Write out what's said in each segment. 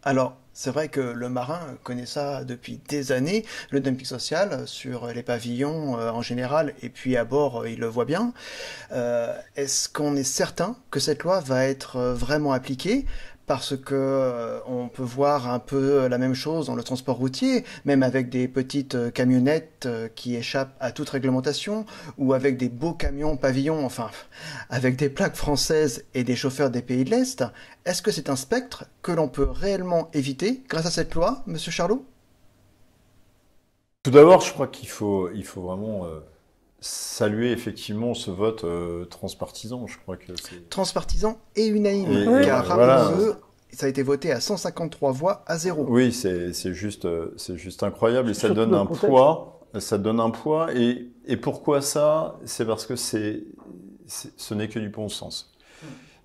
Alors, c'est vrai que le marin connaît ça depuis des années, le dumping social sur les pavillons en général, et puis à bord, il le voit bien. Est-ce qu'on est certain que cette loi va être vraiment appliquée? Parce que on peut voir un peu la même chose dans le transport routier, même avec des petites camionnettes qui échappent à toute réglementation, ou avec des beaux camions pavillons, enfin, avec des plaques françaises et des chauffeurs des pays de l'Est. Est-ce que c'est un spectre que l'on peut réellement éviter grâce à cette loi, Monsieur Charlot? Tout d'abord, je crois qu'il faut vraiment saluer effectivement ce vote transpartisan. Je crois que c'est... Transpartisan et unanime, Et car voilà, rappelons-le, ça a été voté à 153 voix à zéro. oui, c'est juste incroyable et Surtout dans le contexte. ça donne un poids. Et pourquoi ça? C'est parce que ce n'est que du bon sens.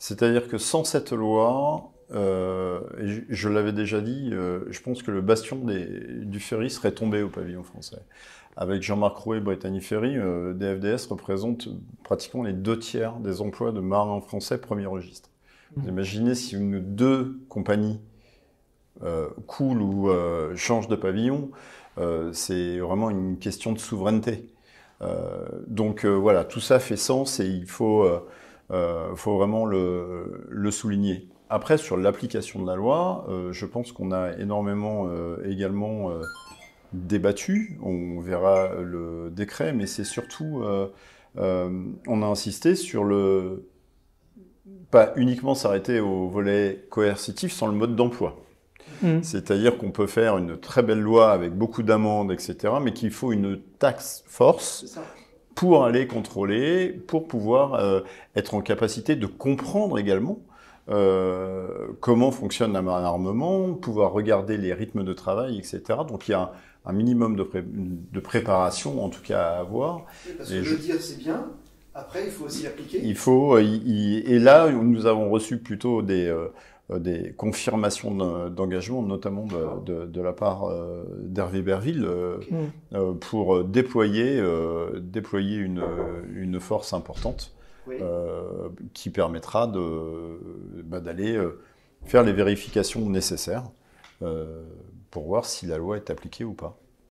C'est-à-dire que sans cette loi, et je l'avais déjà dit, je pense que le bastion du ferry serait tombé au pavillon français. Avec Jean-Marc Rouet et Brittany Ferry, DFDS représente pratiquement les 2 tiers des emplois de marins français premier registre. Vous imaginez si deux compagnies coulent ou changent de pavillon, c'est vraiment une question de souveraineté. Donc voilà, tout ça fait sens et faut vraiment le souligner. Après, sur l'application de la loi, je pense qu'on a énormément également débattu. On verra le décret, mais c'est surtout, on a insisté sur pas uniquement s'arrêter au volet coercitif sans le mode d'emploi. C'est-à-dire qu'on peut faire une très belle loi avec beaucoup d'amendes, etc., mais qu'il faut une task force pour aller contrôler, pour pouvoir être en capacité de comprendre également comment fonctionne l'armement, pouvoir regarder les rythmes de travail, etc. Donc il y a un minimum de préparation, en tout cas, à avoir. Parce que le dire, c'est bien. Après, il faut aussi l'appliquer. Et là, nous avons reçu plutôt des confirmations d'engagement, notamment de la part d'Hervé Berville, pour déployer une force importante qui permettra d'aller faire les vérifications nécessaires pour voir si la loi est appliquée ou pas.